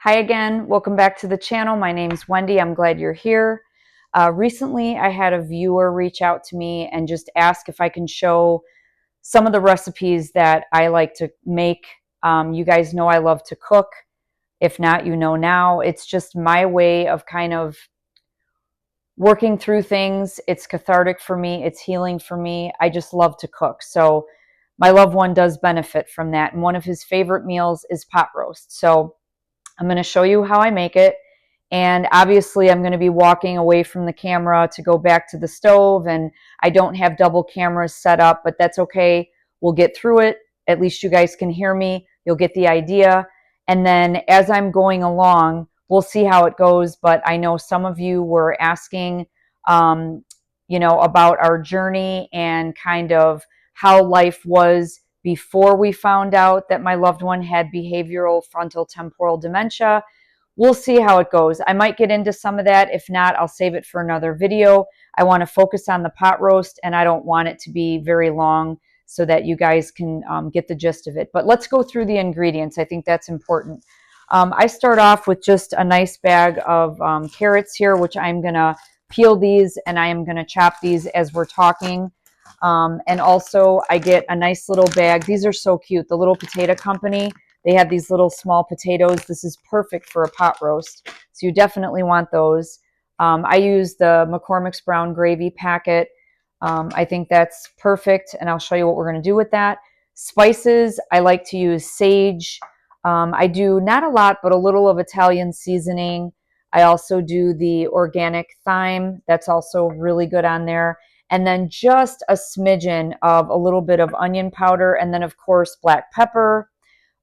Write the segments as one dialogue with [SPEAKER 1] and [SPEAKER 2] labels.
[SPEAKER 1] Hi again, welcome back to the channel. My name's Wendy. I'm glad you're here. Recently, I had a viewer reach out to me and just ask if I can show some of the recipes that I like to make. You guys know I love to cook. If not, you know now. It's just my way of kind of working through things. It's cathartic for me. It's healing for me. I just love to cook. So my loved one does benefit from that. And one of his favorite meals is pot roast. So I'm going to show you how I make it. And obviously I'm going to be walking away from the camera to go back to the stove, and I don't have double cameras set up, but that's okay. We'll get through it. At least you guys can hear me. You'll get the idea. And then as I'm going along, we'll see how it goes. But I know some of you were asking, about our journey and kind of how life was before we found out that my loved one had behavioral frontal temporal dementia. We'll see how it goes. I might get into some of that. If not, I'll save it for another video. I want to focus on the pot roast, and I don't want it to be very long so that you guys can get the gist of it. But let's go through the ingredients. I think that's important. I start off with just a nice bag of carrots here, which I'm going to peel these, and I am going to chop these as we're talking. And also I get a nice little bag. These are so cute. The Little Potato Company, they have these little small potatoes. This is perfect for a pot roast. So you definitely want those. I use the McCormick's Brown Gravy packet. I think that's perfect, and I'll show you what we're going to do with that. Spices, I like to use sage. I do not a lot, but a little of Italian seasoning. I also do the organic thyme. That's also really good on there. And then just a smidgen of a little bit of onion powder, and then of course black pepper.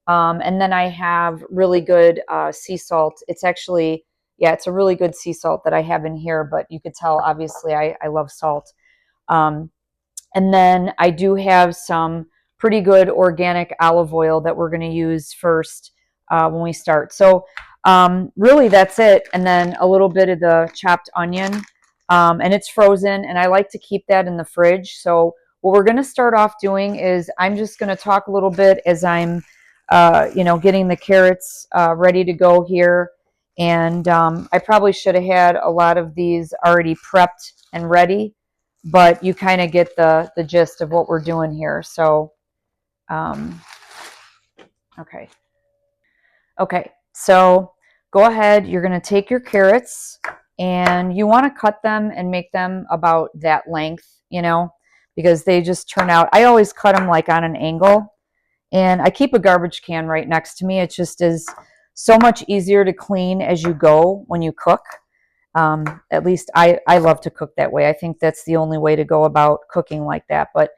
[SPEAKER 1] And then I have really good sea salt. It's actually, it's a really good sea salt that I have in here, but you could tell obviously I love salt. And then I do have some pretty good organic olive oil that we're going to use first when we start. So really that's it. And then a little bit of the chopped onion. And it's frozen, and I like to keep that in the fridge. So what we're going to start off doing is I'm just going to talk a little bit as I'm, getting the carrots ready to go here. And I probably should have had a lot of these already prepped and ready, but you kind of get the gist of what we're doing here. So, okay. Okay, so go ahead. You're going to take your carrots, and you want to cut them and make them about that length, because they just turn out. I always cut them like on an angle, and I keep a garbage can right next to me. It just is so much easier to clean as you go when you cook. At least I love to cook that way. I think that's the only way to go about cooking like that. But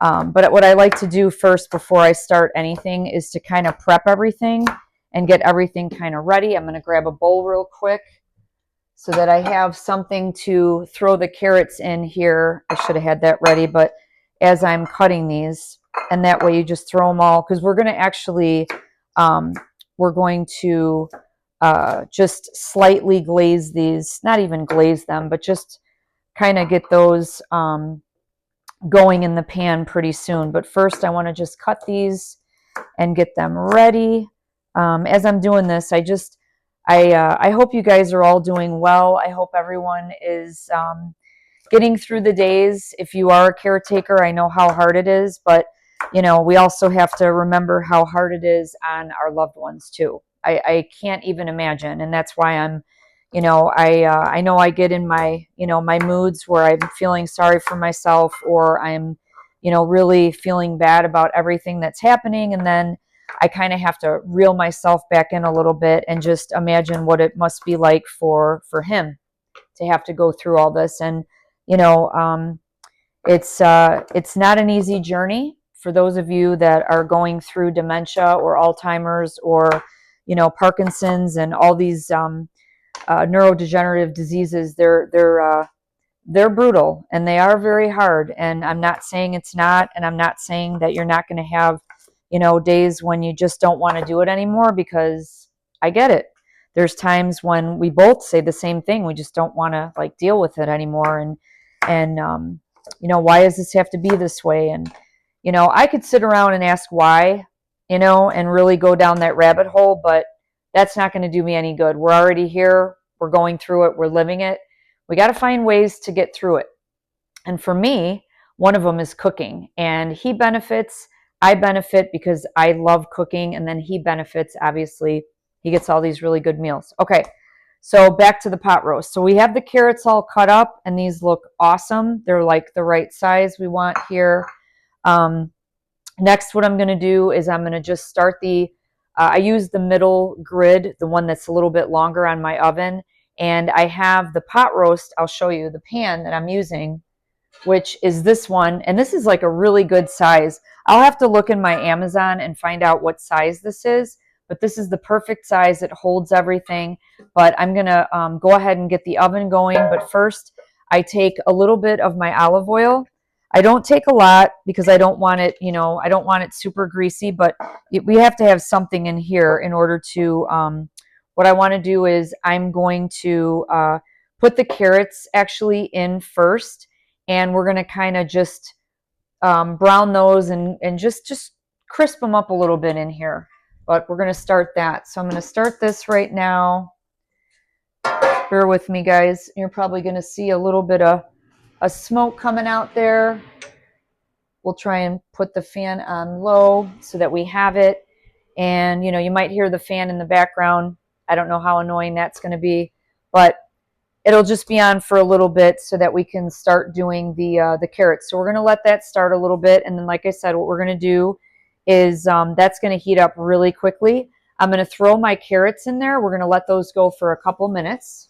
[SPEAKER 1] what I like to do first before I start anything is to kind of prep everything and get everything kind of ready. I'm going to grab a bowl real quick so that I have something to throw the carrots in here. I should have had that ready, but as I'm cutting these, and that way you just throw them all, because we're going to actually, just slightly glaze these, not even glaze them, but just kind of get those going in the pan pretty soon. But first I want to just cut these and get them ready. As I'm doing this, I hope you guys are all doing well. I hope everyone is getting through the days. If you are a caretaker, I know how hard it is, but we also have to remember how hard it is on our loved ones too. I can't even imagine, and that's why I'm, I know I get in my, my moods where I'm feeling sorry for myself, or I'm, really feeling bad about everything that's happening, and then I kind of have to reel myself back in a little bit and just imagine what it must be like for him to have to go through all this. And it's not an easy journey for those of you that are going through dementia or Alzheimer's or Parkinson's and all these neurodegenerative diseases. They're brutal, and they are very hard. And I'm not saying it's not, and I'm not saying that you're not going to have days when you just don't want to do it anymore, because I get it. There's times when we both say the same thing. We just don't want to deal with it anymore. And why does this have to be this way? And, I could sit around and ask why, and really go down that rabbit hole, but That's not going to do me any good. We're already here. We're going through it. We're living it. We got to find ways to get through it. And for me, one of them is cooking. And he benefits. I benefit because I love cooking. And then he benefits, obviously. He gets all these really good meals. Okay, so back to the pot roast. So we have the carrots all cut up, and these look awesome. They're like the right size we want here. Next, what I'm going to do is I'm going to just start I use the middle grid, the one that's a little bit longer on my oven. And I have the pot roast. I'll show you the pan that I'm using, which is this one. And this is like a really good size. I'll have to look in my Amazon and find out what size this is. But this is the perfect size. It holds everything. But I'm going to go ahead and get the oven going. But first, I take a little bit of my olive oil. I don't take a lot because I don't want it, I don't want it super greasy, but we have to have something in here in order to, what I want to do is I'm going to put the carrots actually in first, and we're going to kind of just brown those and just crisp them up a little bit in here. But we're going to start that. So I'm going to start this right now. Bear with me, guys. You're probably going to see a little bit of smoke coming out there. We'll try and put the fan on low so that we have it. And, you might hear the fan in the background. I don't know how annoying that's going to be, but it'll just be on for a little bit so that we can start doing the carrots. So we're going to let that start a little bit. And then, like I said, what we're going to do is that's going to heat up really quickly. I'm going to throw my carrots in there. We're going to let those go for a couple minutes.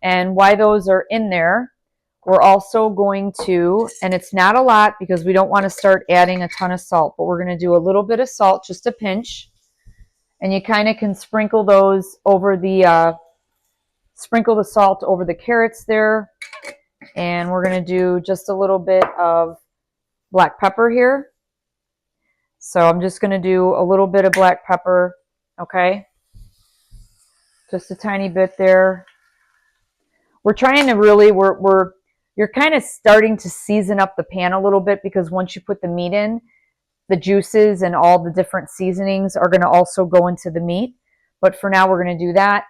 [SPEAKER 1] And while those are in there, we're also going to, and it's not a lot because we don't want to start adding a ton of salt, but we're going to do a little bit of salt, just a pinch. And you kind of can sprinkle those over sprinkle the salt over the carrots there. And we're going to do just a little bit of black pepper here. So I'm just going to do a little bit of black pepper, okay? Just a tiny bit there. We're trying to really, you're kind of starting to season up the pan a little bit because once you put the meat in, the juices and all the different seasonings are going to also go into the meat. But for now, we're going to do that.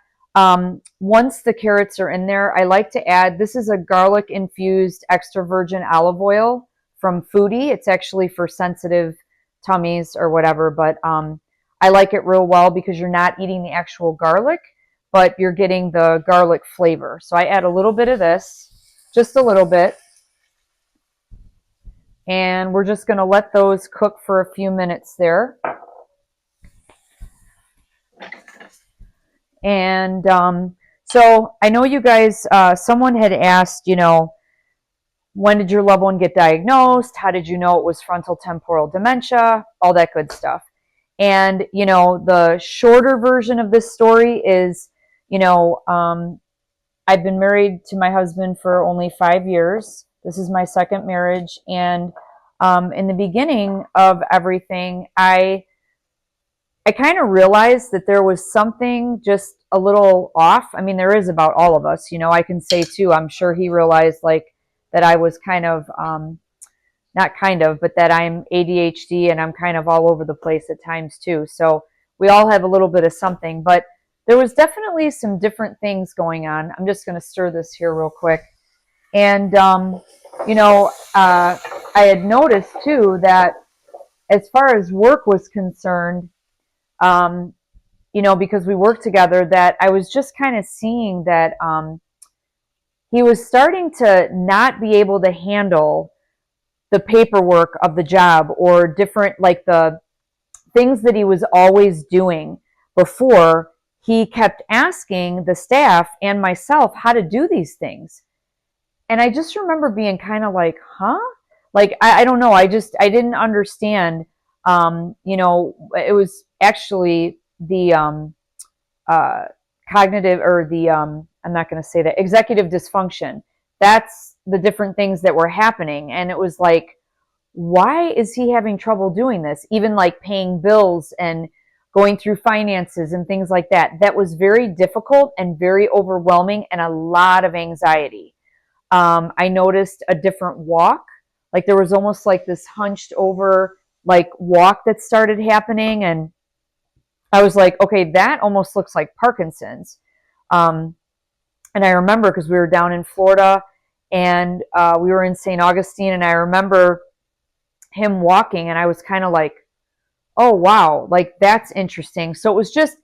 [SPEAKER 1] Once the carrots are in there, I like to add, this is a garlic infused extra virgin olive oil from Foodie. It's actually for sensitive tummies or whatever, but I like it real well because you're not eating the actual garlic, but you're getting the garlic flavor. So I add a little bit of this, just a little bit. And we're just going to let those cook for a few minutes there. And so I know you guys, someone had asked, when did your loved one get diagnosed? How did you know it was frontal temporal dementia? All that good stuff. And, the shorter version of this story is, I've been married to my husband for only 5 years. This is my second marriage. And in the beginning of everything, I kind of realized that there was something just a little off. I mean, there is about all of us, I can say too, I'm sure he realized that I was kind of, but that I'm ADHD and I'm kind of all over the place at times too. So we all have a little bit of something, but there was definitely some different things going on. I'm just going to stir this here real quick. And, I had noticed too that as far as work was concerned, because we worked together, that I was just kind of seeing that he was starting to not be able to handle the paperwork of the job or different, the things that he was always doing before. He kept asking the staff and myself how to do these things. And I just remember being kind of like, huh? I don't know. I didn't understand. It was actually the cognitive or the, I'm not going to say that, executive dysfunction. That's the different things that were happening. And it was like, why is he having trouble doing this? Even paying bills and going through finances and things like that. That was very difficult and very overwhelming and a lot of anxiety. I noticed a different walk Like there was almost like this hunched over like walk that started happening. And I was like, okay, that almost looks like Parkinson's. Um, and I remember because we were down in Florida and we were in St. Augustine, and I remember him walking, and I was kind of like, oh, wow, like that's interesting. So it was just,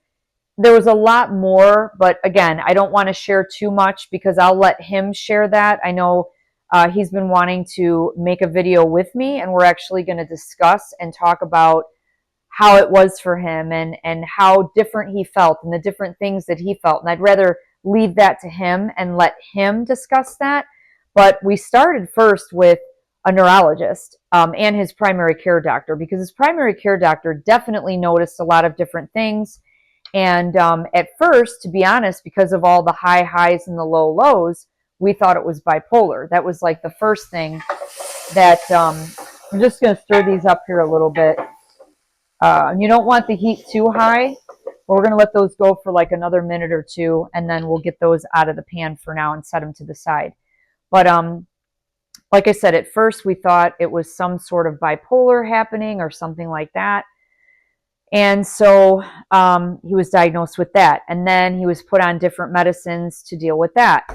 [SPEAKER 1] there was a lot more, but again, I don't want to share too much because I'll let him share that. I know he's been wanting to make a video with me, and we're actually going to discuss and talk about how it was for him and how different he felt and the different things that he felt. And I'd rather leave that to him and let him discuss that. But we started first with a neurologist and his primary care doctor, because his primary care doctor definitely noticed a lot of different things. And at first, to be honest, because of all the high highs and the low lows, we thought it was bipolar. That was like the first thing that, I'm just going to stir these up here a little bit. You don't want the heat too high. We're going to let those go for like another minute or two, and then we'll get those out of the pan for now and set them to the side. But like I said, at first we thought it was some sort of bipolar happening or something like that. And so he was diagnosed with that. And then he was put on different medicines to deal with that.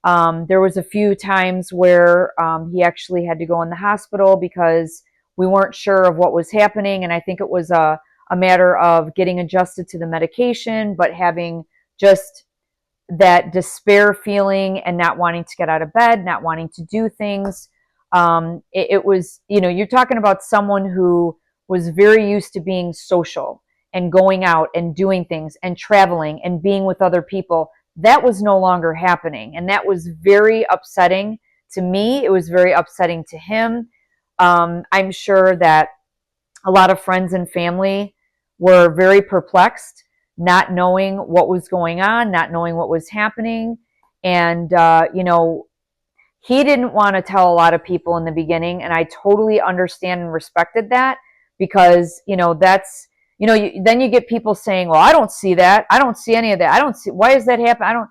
[SPEAKER 1] There was a few times where he actually had to go in the hospital because we weren't sure of what was happening. And I think it was a matter of getting adjusted to the medication, but having just that despair feeling and not wanting to get out of bed, not wanting to do things. It was, you know, you're talking about someone who was very used to being social and going out and doing things and traveling and being with other people. That was no longer happening. And that was very upsetting to me. It was very upsetting to him. I'm sure that a lot of friends and family were very perplexed, not knowing what was going on, not knowing what was happening. And, you know, he didn't want to tell a lot of people in the beginning. And I totally understand and respected that, because, you know, that's, you know, then you get people saying, well, I don't see that. I don't see any of that. I don't see, why does that happen? I don't,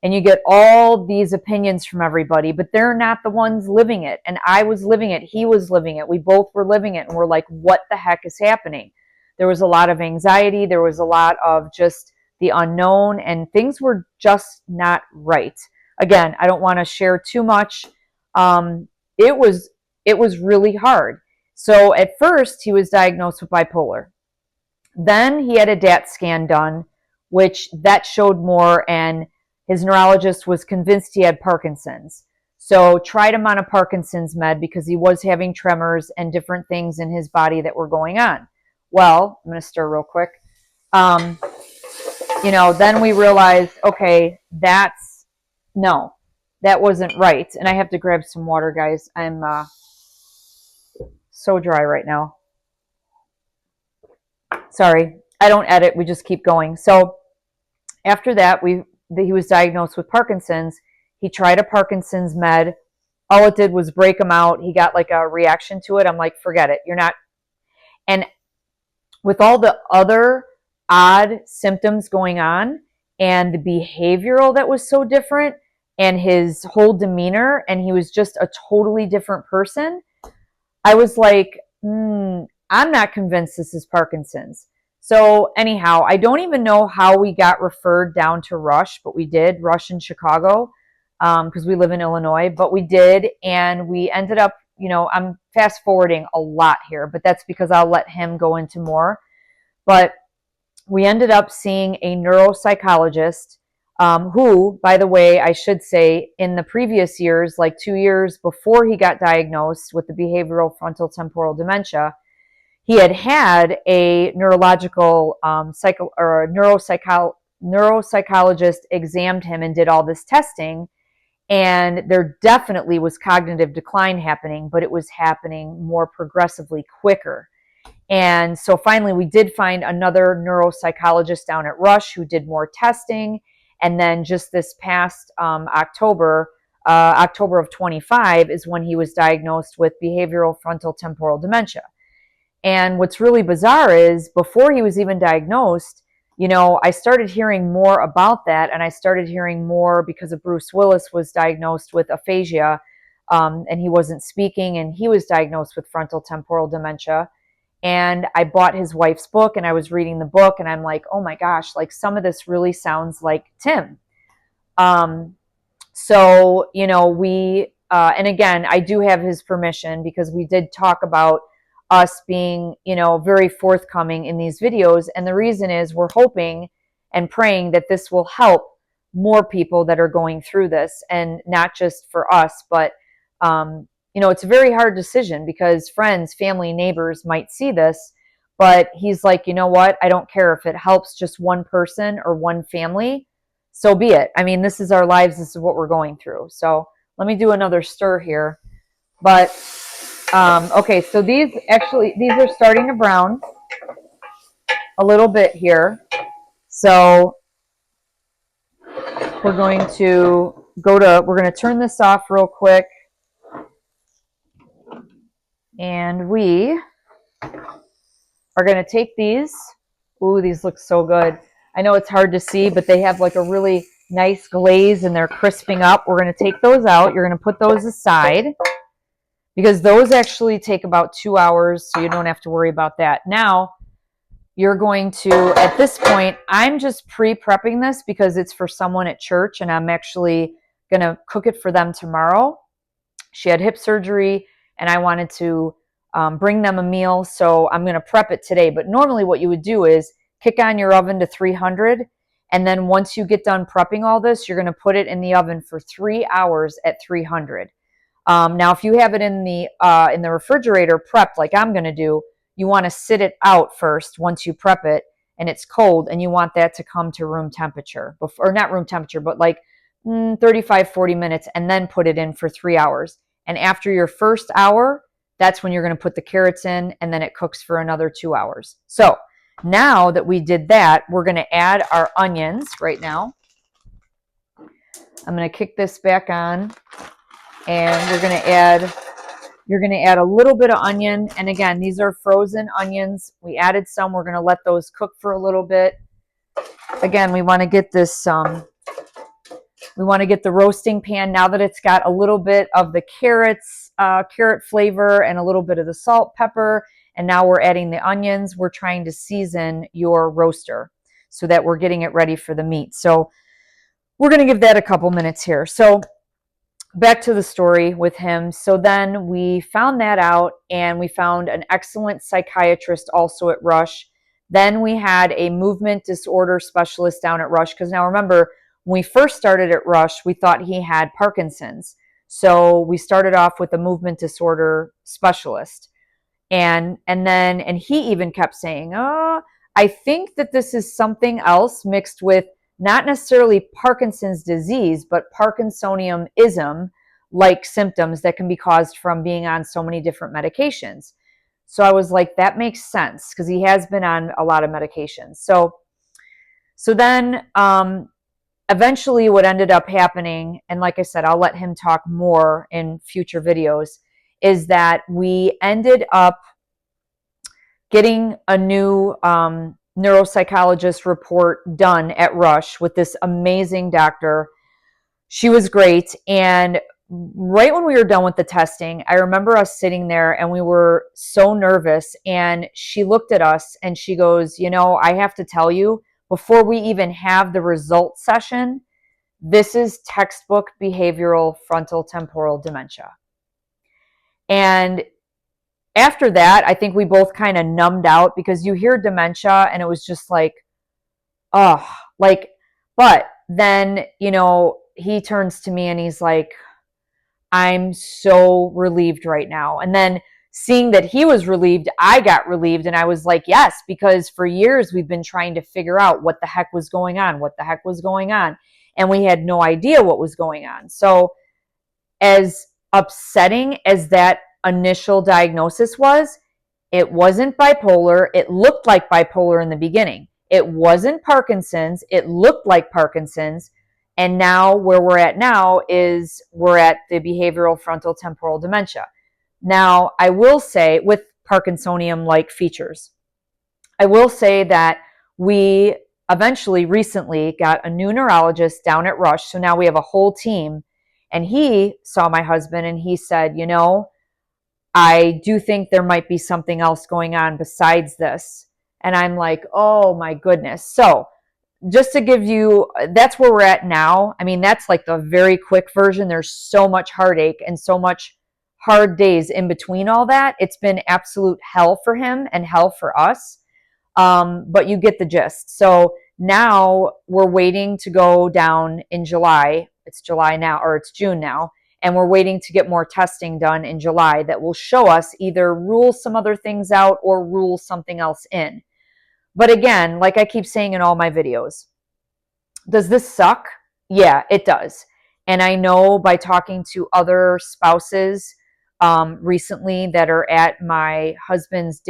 [SPEAKER 1] and you get all these opinions from everybody, but they're not the ones living it. And I was living it. He was living it. We both were living it. And we're like, what the heck is happening? There was a lot of anxiety. There was a lot of just the unknown, and things were just not right. Again, I don't want to share too much. It was really hard. So at first he was diagnosed with bipolar. Then he had a DAT scan done, which that showed more, and his neurologist was convinced he had Parkinson's. So tried him on a Parkinson's med because he was having tremors and different things in his body that were going on. Well, I'm going to stir real quick. You know, then we realized, okay, no, that wasn't right. And I have to grab some water, guys. I'm so dry right now. Sorry, I don't edit. We just keep going. So after that, he was diagnosed with Parkinson's. He tried a Parkinson's med. All it did was break him out. He got like a reaction to it. I'm like, forget it. You're not. And with all the other odd symptoms going on and the behavioral that was so different and his whole demeanor, and he was just a totally different person, I was like, I'm not convinced this is Parkinson's. So anyhow, I don't even know how we got referred down to Rush, but we did, Rush in Chicago, because we live in Illinois, but we did, and we ended up, you know, I'm fast forwarding a lot here, but that's because I'll let him go into more. But we ended up seeing a neuropsychologist who, by the way, I should say, in the previous years, like 2 years before he got diagnosed with the behavioral frontal temporal dementia, he had a neurological neuropsychologist examined him and did all this testing, and there definitely was cognitive decline happening, but it was happening more progressively quicker. And so finally we did find another neuropsychologist down at Rush who did more testing. And then just this past October of 25 is when he was diagnosed with behavioral frontal temporal dementia. And what's really bizarre is before he was even diagnosed, you know, I started hearing more about that, and I started hearing more because of Bruce Willis was diagnosed with aphasia and he wasn't speaking, and he was diagnosed with frontal temporal dementia. And I bought his wife's book, and I was reading the book, and I'm like, oh my gosh, like some of this really sounds like Tim. So, and again, I do have his permission because we did talk about us being, very forthcoming in these videos. And the reason is we're hoping and praying that this will help more people that are going through this, and not just for us, but, it's a very hard decision because friends, family, neighbors might see this, but he's like, you know what? I don't care if it helps just one person or one family. So be it. I mean, this is our lives. This is what we're going through. So let me do another stir here. But, okay, so these are starting to brown a little bit here. So we're going to turn this off real quick. And we are going to take these. Ooh, these look so good. I know it's hard to see, but they have like a really nice glaze and they're crisping up. We're going to take those out. You're going to put those aside because those actually take about 2 hours, so you don't have to worry about that. Now, you're going to, at this point, I'm just pre-prepping this because it's for someone at church, and I'm actually going to cook it for them tomorrow. She had hip surgery, and I wanted to bring them a meal, so I'm going to prep it today. But normally what you would do is kick on your oven to 300, and then once you get done prepping all this, you're going to put it in the oven for 3 hours at 300. Now, if you have it in the refrigerator prepped like I'm going to do, you want to sit it out first once you prep it and it's cold, and you want that to come to room temperature, or not room temperature, but like 35, 40 minutes, and then put it in for 3 hours. And after your first hour, that's when you're going to put the carrots in, and then it cooks for another 2 hours. So now that we did that, we're going to add our onions right now. I'm going to kick this back on, and you're going to add a little bit of onion. And again, these are frozen onions. We added some. We're going to let those cook for a little bit. Again, we want to get this we want to get the roasting pan now that it's got a little bit of the carrot flavor and a little bit of the salt, pepper, and now we're adding the onions. We're trying to season your roaster so that we're getting it ready for the meat. So we're going to give that a couple minutes here. So back to the story with him. So then we found that out, and we found an excellent psychiatrist also at Rush. Then we had a movement disorder specialist down at Rush, because now remember, when we first started at Rush, we thought he had Parkinson's. So we started off with a movement disorder specialist. And he even kept saying, oh, I think that this is something else mixed with not necessarily Parkinson's disease, but Parkinsonianism like symptoms that can be caused from being on so many different medications. So I was like, that makes sense, because he has been on a lot of medications. So then eventually what ended up happening, and like I said, I'll let him talk more in future videos, is that we ended up getting a new neuropsychologist report done at Rush with this amazing doctor. She was great. And right when we were done with the testing, I remember us sitting there and we were so nervous, and she looked at us and she goes, I have to tell you, before we even have the result session, this is textbook behavioral frontal temporal dementia. And after that, I think we both kind of numbed out, because you hear dementia and it was just like, oh, like, but then, he turns to me and he's like, I'm so relieved right now. And then seeing that he was relieved, I got relieved, and I was like, yes, because for years we've been trying to figure out what the heck was going on, and we had no idea what was going on. So as upsetting as that initial diagnosis was, it wasn't bipolar. It looked like bipolar in the beginning. It wasn't Parkinson's. It looked like Parkinson's. And now where we're at now is we're at the behavioral frontal temporal dementia. Now, I will say, with Parkinsonian-like features, I will say that we recently got a new neurologist down at Rush. So now we have a whole team. And he saw my husband and he said, I do think there might be something else going on besides this. And I'm like, oh my goodness. So just to give you, that's where we're at now. I mean, that's like the very quick version. There's so much heartache and so much hard days in between all that. It's been absolute hell for him and hell for us. But you get the gist. So now we're waiting to go down in July. It's July now, or it's June now. And we're waiting to get more testing done in July that will show us either rule some other things out or rule something else in. But again, like I keep saying in all my videos, does this suck? Yeah, it does. And I know by talking to other spouses recently that are at my husband's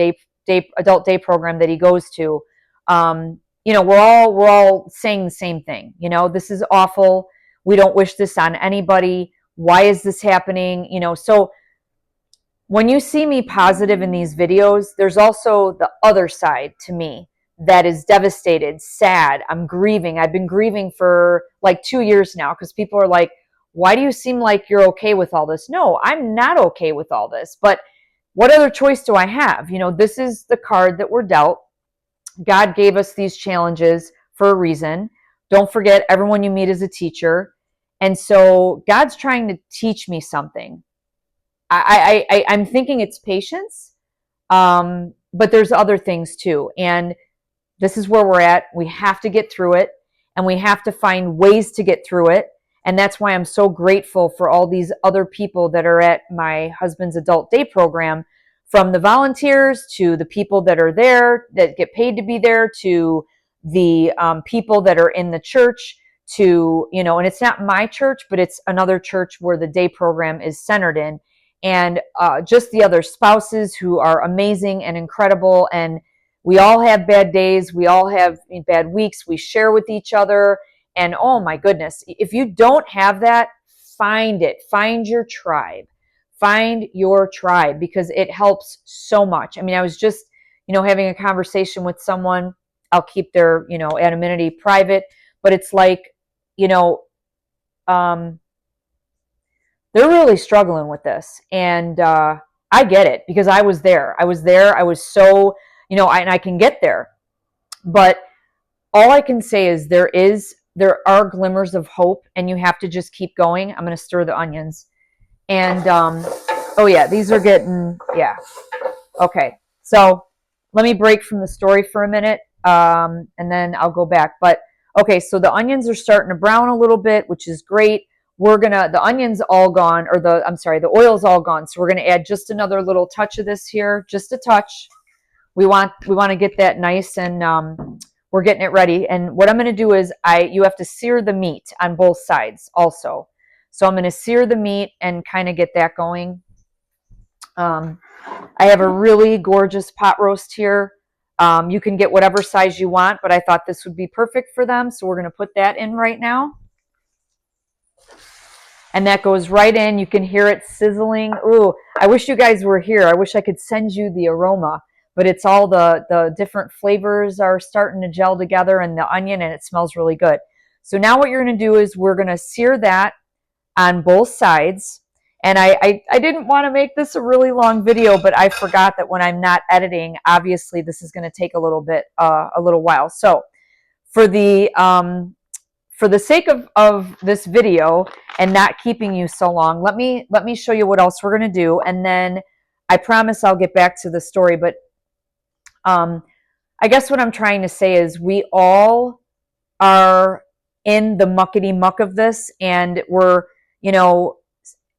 [SPEAKER 1] adult day program that he goes to, we're all saying the same thing. This is awful. We don't wish this on anybody. Why is this happening? So when you see me positive in these videos, there's also the other side to me that is devastated, sad. I'm grieving. I've been grieving for like 2 years now because people are like, why do you seem like you're okay with all this? No, I'm not okay with all this. But what other choice do I have? This is the card that we're dealt. God gave us these challenges for a reason. Don't forget, everyone you meet is a teacher. And so God's trying to teach me something. I'm thinking it's patience, but there's other things too. And this is where we're at. We have to get through it, and we have to find ways to get through it. And that's why I'm so grateful for all these other people that are at my husband's adult day program, from the volunteers to the people that are there that get paid to be there, to the people that are in the church, to, and it's not my church, but it's another church where the day program is centered in. And just the other spouses who are amazing and incredible. And we all have bad days. We all have bad weeks. We share with each other. And oh my goodness, if you don't have that, find it. Find your tribe. Find your tribe, because it helps so much. I mean, I was just, having a conversation with someone. I'll keep their, anonymity private, but it's like, they're really struggling with this. And I get it, because I was there. I was so, and I can get there. But all I can say is there are glimmers of hope, and you have to just keep going. I'm going to stir the onions. And, oh yeah, these are getting, yeah. Okay. So let me break from the story for a minute. And then I'll go back. But okay, so the onions are starting to brown a little bit, which is great. The onions all gone, or the oil's all gone. So we're going to add just another little touch of this here, just a touch. We want to get that nice, and we're getting it ready. And what I'm going to do is you have to sear the meat on both sides also. So I'm going to sear the meat and kind of get that going. I have a really gorgeous pot roast here. You can get whatever size you want, but I thought this would be perfect for them. So we're going to put that in right now. And that goes right in. You can hear it sizzling. Ooh, I wish you guys were here. I wish I could send you the aroma, but it's all the different flavors are starting to gel together, and the onion, and it smells really good. So now what you're going to do is we're going to sear that on both sides. And I didn't want to make this a really long video, but I forgot that when I'm not editing, obviously this is going to take a little while. So for the sake of this video and not keeping you so long, let me show you what else we're going to do, and then I promise I'll get back to the story. But I guess what I'm trying to say is we all are in the muckety muck of this, and we're,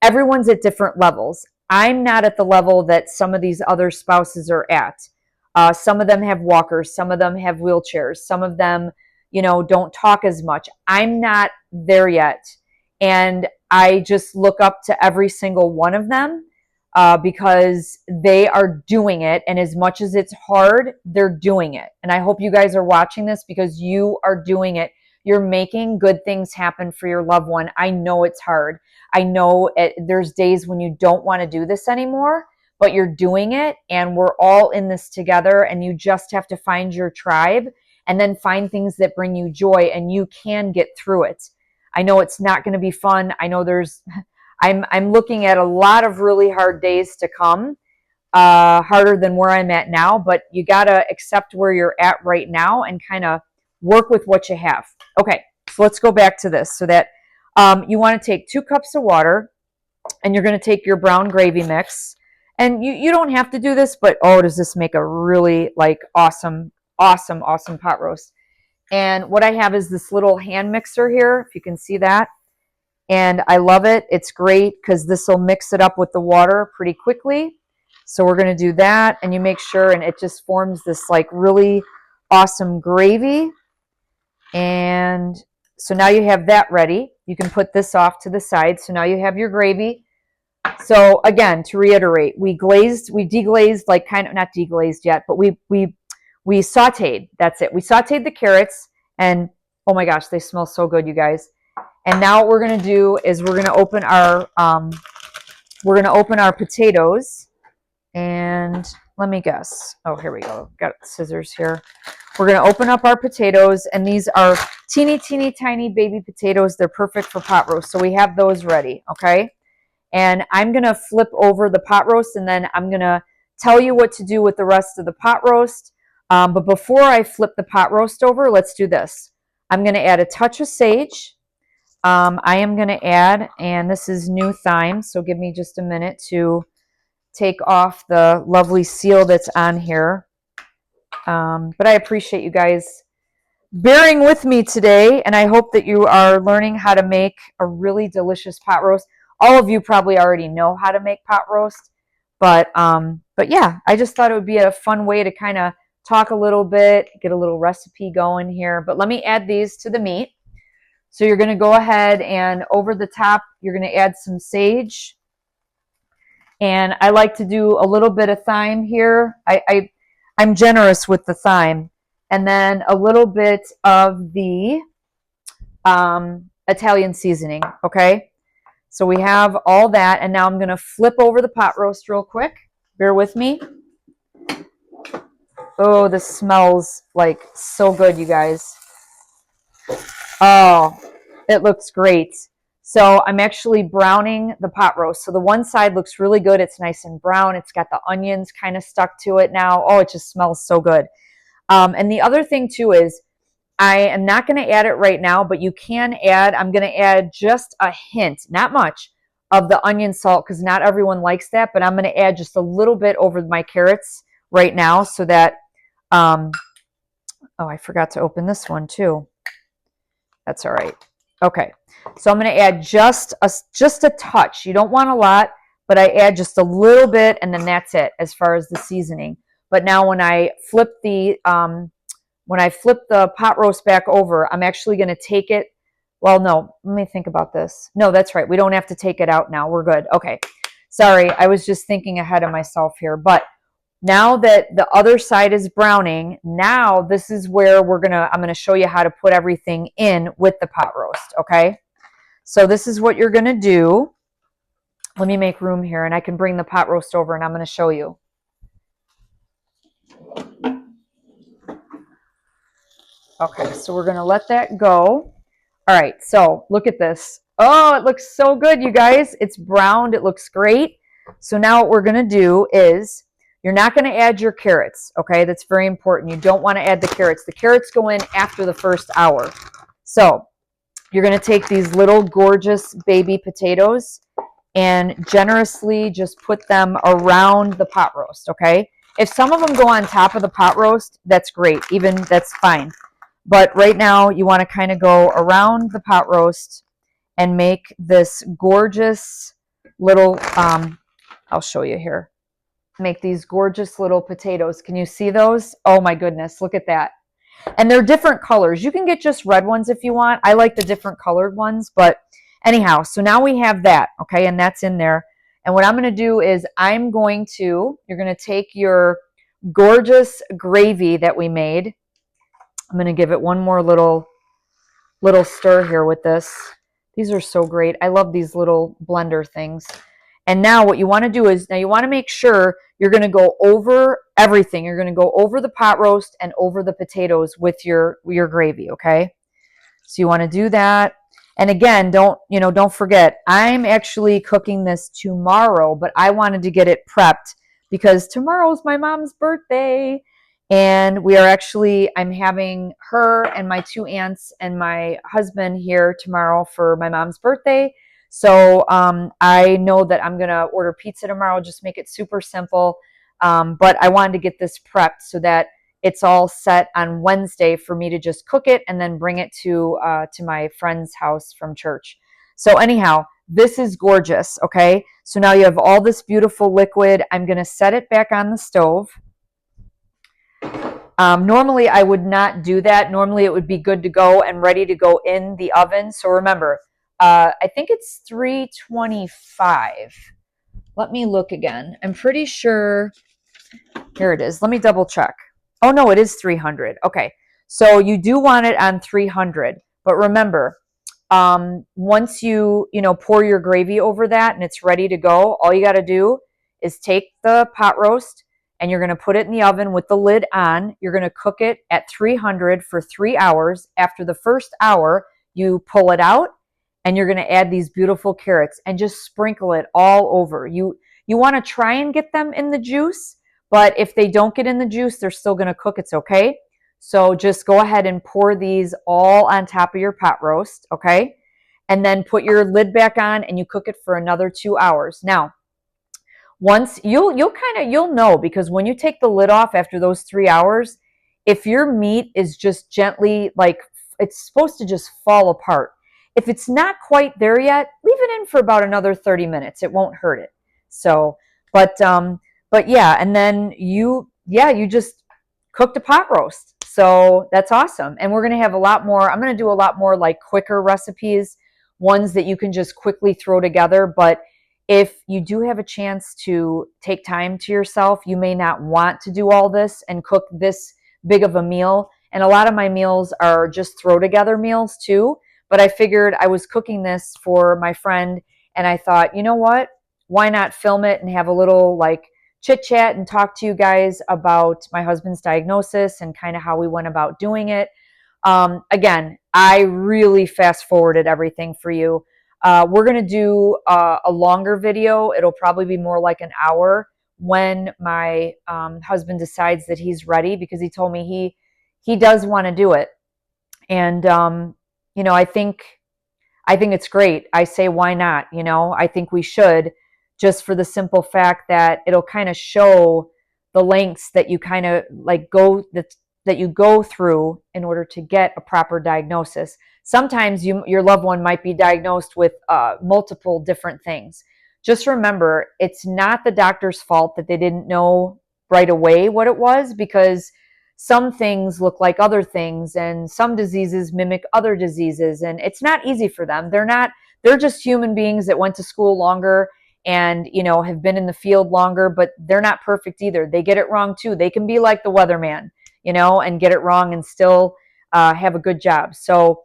[SPEAKER 1] everyone's at different levels. I'm not at the level that some of these other spouses are at. Some of them have walkers, some of them have wheelchairs, some of them, don't talk as much. I'm not there yet. And I just look up to every single one of them because they are doing it. And as much as it's hard, they're doing it. And I hope you guys are watching this because you are doing it. You're making good things happen for your loved one. I know it's hard. I know there's days when you don't want to do this anymore, but you're doing it, and we're all in this together, and you just have to find your tribe and then find things that bring you joy, and you can get through it. I know it's not going to be fun. I know I'm looking at a lot of really hard days to come, harder than where I'm at now, but you got to accept where you're at right now and kind of work with what you have. Okay, so let's go back to this. So that you want to take 2 cups of water, and you're going to take your brown gravy mix. And you don't have to do this, but oh, does this make a really like awesome pot roast. And what I have is this little hand mixer here, if you can see that. And I love it. It's great because this will mix it up with the water pretty quickly. So we're going to do that, and you make sure, and it just forms this like really awesome gravy. And so now you have that ready. You can put this off to the side. So now you have your gravy. So again, to reiterate, we deglazed, like kind of not deglazed yet, but we sauteed. That's it. We sauteed the carrots, and oh my gosh, they smell so good, you guys. And now what we're going to do is we're going to open our potatoes. And let me guess. Oh, here we go. Got scissors here. We're going to open up our potatoes, and these are teeny tiny baby potatoes. They're perfect for pot roast. So we have those ready, okay? And I'm going to flip over the pot roast, and then I'm going to tell you what to do with the rest of the pot roast. But before I flip the pot roast over, let's do this. I'm going to add a touch of sage. I am going to add, and this is new thyme, so give me just a minute to take off the lovely seal that's on here. But I appreciate you guys bearing with me today, and I hope that you are learning how to make a really delicious pot roast. All of you probably already know how to make pot roast, but yeah, I just thought it would be a fun way to kind of talk a little bit, get a little recipe going here. But let me add these to the meat. So you're going to go ahead and over the top, you're going to add some sage. And I like to do a little bit of thyme here. I'm generous with the thyme. And then a little bit of the Italian seasoning, okay? So we have all that, and now I'm going to flip over the pot roast real quick. Bear with me. Oh, this smells like so good, you guys. Oh, it looks great. So I'm actually browning the pot roast. So the one side looks really good. It's nice and brown. It's got the onions kind of stuck to it now. Oh, it just smells so good. And the other thing too is I am not going to add it right now, but you can add, I'm going to add just a hint, not much, of the onion salt because not everyone likes that, but I'm going to add just a little bit over my carrots right now so that, oh, I forgot to open this one too. That's all right. Okay, so I'm going to add just a touch. You don't want a lot, but I add just a little bit, and then that's it as far as the seasoning. But now when I flip the pot roast back over, I'm actually going to take it. Well, no, let me think about this. No, that's right. We don't have to take it out now. We're good. Okay. Sorry, I was just thinking ahead of myself here. But now that the other side is browning, now this is where I'm going to show you how to put everything in with the pot roast, okay? So this is what you're going to do. Let me make room here, and I can bring the pot roast over, and I'm going to show you. Okay, so we're going to let that go. All right, so look at this. Oh, it looks so good, you guys. It's browned. It looks great. So now what we're going to do is you're not going to add your carrots, okay? That's very important. You don't want to add the carrots. The carrots go in after the first hour. So you're going to take these little gorgeous baby potatoes and generously just put them around the pot roast, okay? If some of them go on top of the pot roast, that's great. Even that's fine. But right now, you want to kind of go around the pot roast and make this gorgeous little, I'll show you here. Make these gorgeous little potatoes. Can you see those? Oh my goodness, look at that. And they're different colors. You can get just red ones if you want. I like the different colored ones, but anyhow, so now we have that, okay, and that's in there. And what I'm going to do is you're going to take your gorgeous gravy that we made. I'm going to give it one more little stir here with this. These are so great. I love these little blender things. And now what you want to do is, now you want to make sure you're going to go over everything. You're going to go over the pot roast and over the potatoes with your gravy, okay? So you want to do that. And again, don't forget, I'm actually cooking this tomorrow, but I wanted to get it prepped because tomorrow's my mom's birthday. And I'm having her and my two aunts and my husband here tomorrow for my mom's birthday. So I know that I'm going to order pizza tomorrow, just make it super simple. But I wanted to get this prepped so that it's all set on Wednesday for me to just cook it and then bring it to my friend's house from church. So anyhow, this is gorgeous, okay? So now you have all this beautiful liquid. I'm going to set it back on the stove. Normally, I would not do that. Normally, it would be good to go and ready to go in the oven. So remember, I think it's 325. Let me look again. I'm pretty sure. Here it is. Let me double check. Oh, no, it is 300. Okay. So you do want it on 300. But remember, once you pour your gravy over that and it's ready to go, all you got to do is take the pot roast and you're going to put it in the oven with the lid on. You're going to cook it at 300 for 3 hours. After the first hour, you pull it out and you're going to add these beautiful carrots and just sprinkle it all over. You want to try and get them in the juice, but if they don't get in the juice, they're still going to cook. It's okay. So just go ahead and pour these all on top of your pot roast, okay? And then put your lid back on and you cook it for another 2 hours. Now, once you'll know, because when you take the lid off after those 3 hours, if your meat is just gently, like, it's supposed to just fall apart. If it's not quite there yet, leave it in for about another 30 minutes. It won't hurt it. So, but yeah, and then you just cooked a pot roast. So that's awesome. And we're going to have a lot more. I'm going to do a lot more like quicker recipes, ones that you can just quickly throw together. But if you do have a chance to take time to yourself, you may not want to do all this and cook this big of a meal. And a lot of my meals are just throw together meals too. But I figured I was cooking this for my friend and I thought, you know what? Why not film it and have a little like chit chat and talk to you guys about my husband's diagnosis and kind of how we went about doing it. Again, I really fast forwarded everything for you. We're going to do a longer video. It'll probably be more like an hour when my husband decides that he's ready, because he told me he does want to do it. And, I think it's great. I say, why not? I think we should, just for the simple fact that it'll kind of show the lengths that you kind of like that you go through in order to get a proper diagnosis. Sometimes your loved one might be diagnosed with multiple different things. Just remember, it's not the doctor's fault that they didn't know right away what it was, because some things look like other things and some diseases mimic other diseases, and it's not easy for them. They're just human beings that went to school longer and have been in the field longer, but they're not perfect either. They get it wrong too. They can be like the weatherman, and get it wrong and still have a good job. So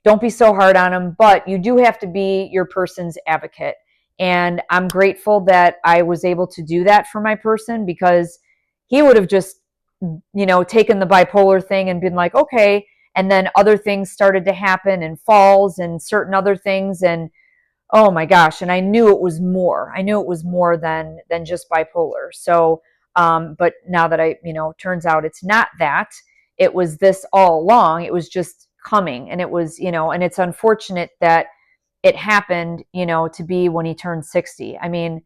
[SPEAKER 1] don't be so hard on them, but you do have to be your person's advocate. And I'm grateful that I was able to do that for my person, because he would have just taken the bipolar thing and been like, okay, and then other things started to happen, and falls and certain other things, and oh my gosh. And I knew it was more. I knew it was more than just bipolar. So, but now that turns out it's not that. It was this all along. It was just coming. And it was, and it's unfortunate that it happened, to be when he turned 60. I mean,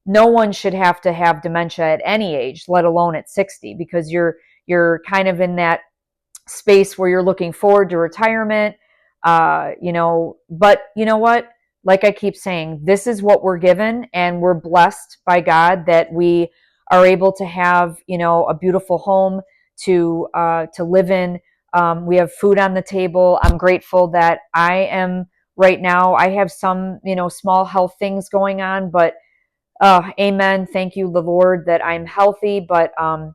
[SPEAKER 1] no one should have to have dementia at any age, let alone at 60, because you're kind of in that space where you're looking forward to retirement, but you know what? Like I keep saying, this is what we're given, and we're blessed by God that we are able to have, a beautiful home to live in. We have food on the table. I'm grateful that I am right now. I have some, small health things going on, but amen. Thank you, the Lord, that I'm healthy. But I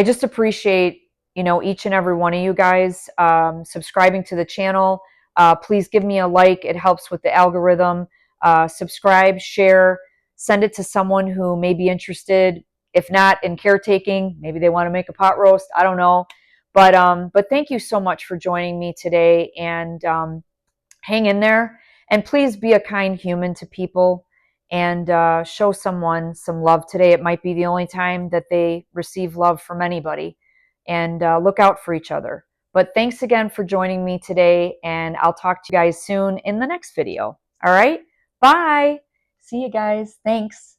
[SPEAKER 1] just appreciate, each and every one of you guys subscribing to the channel. Please give me a like. It helps with the algorithm. Subscribe, share, send it to someone who may be interested. If not in caretaking, maybe they want to make a pot roast. I don't know. But thank you so much for joining me today, and hang in there. And please be a kind human to people, and show someone some love today. It might be the only time that they receive love from anybody. And look out for each other. But thanks again for joining me today, and I'll talk to you guys soon in the next video. All right? Bye. See you guys. Thanks.